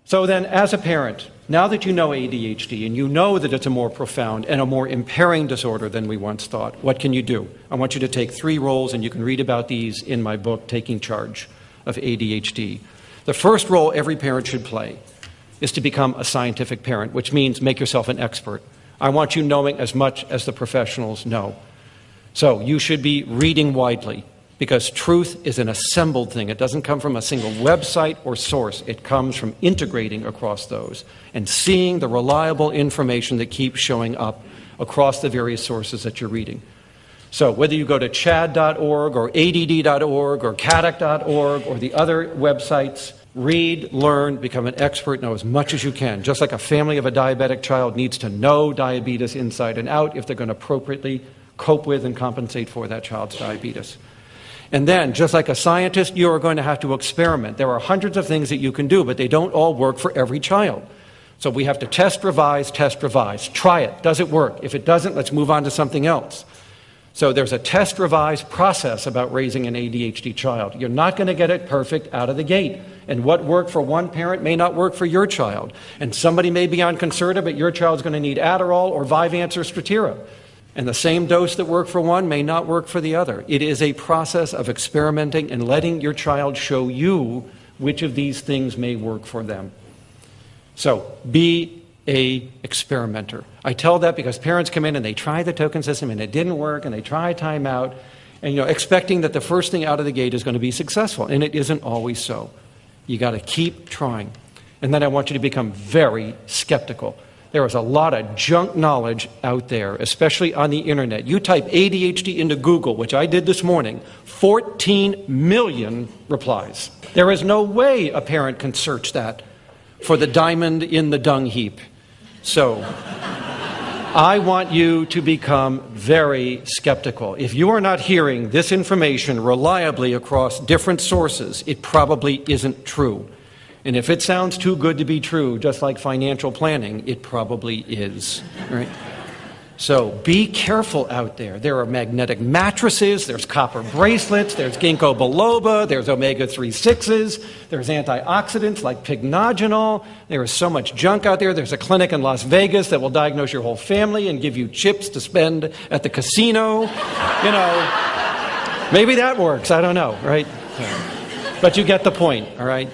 So then, as a parent, now that you know ADHD and you know that it's a more profound and a more impairing disorder than we once thought, what can you do? I want you to take 3 roles, and you can read about these in my book, Taking Charge of ADHD. The first role every parent should play is to become a scientific parent, which means make yourself an expert. I want you knowing as much as the professionals know. So you should be reading widely, because truth is an assembled thing. It doesn't come from a single website or source. It comes from integrating across those and seeing the reliable information that keeps showing up across the various sources that you're reading. So whether you go to chad.org or add.org or caddick.org or the other websites, read, learn, become an expert, know as much as you can. Just like a family of a diabetic child needs to know diabetes inside and out if they're going to appropriately cope with and compensate for that child's diabetes. And then, just like a scientist, you are going to have to experiment. There are hundreds of things that you can do, but they don't all work for every child. So we have to test, revise, try it. Does it work? If it doesn't, let's move on to something else. So there's a test, revise process about raising an ADHD child. You're not going to get it perfect out of the gate. And what worked for one parent may not work for your child. And somebody may be on Concerta, but your child's going to need Adderall or Vyvanse or Strattera. And the same dose that worked for one may not work for the other. It is a process of experimenting and letting your child show you which of these things may work for them. So be an experimenter. I tell that because parents come in and they try the token system and it didn't work, and they try timeout, and expecting that the first thing out of the gate is going to be successful, and it isn't always so. You got to keep trying. And then I want you to become very skeptical. There is a lot of junk knowledge out there, especially on the internet. You type ADHD into Google, which I did this morning, 14 million replies. There is no way a parent can search that for the diamond in the dung heap. So I want you to become very skeptical. If you are not hearing this information reliably across different sources, it probably isn't true. And if it sounds too good to be true, just like financial planning, it probably is, right? So be careful out there. There are magnetic mattresses, there's copper bracelets, there's ginkgo biloba, there's omega-3 6s, there's antioxidants like pycnogenol. There is so much junk out there. There's a clinic in Las Vegas that will diagnose your whole family and give you chips to spend at the casino. Maybe that works, I don't know, right? But you get the point, all right?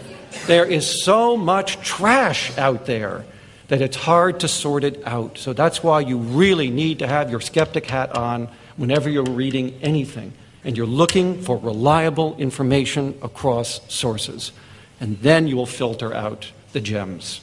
There is so much trash out there that it's hard to sort it out. So that's why you really need to have your skeptic hat on whenever you're reading anything. And you're looking for reliable information across sources. And then you will filter out the gems.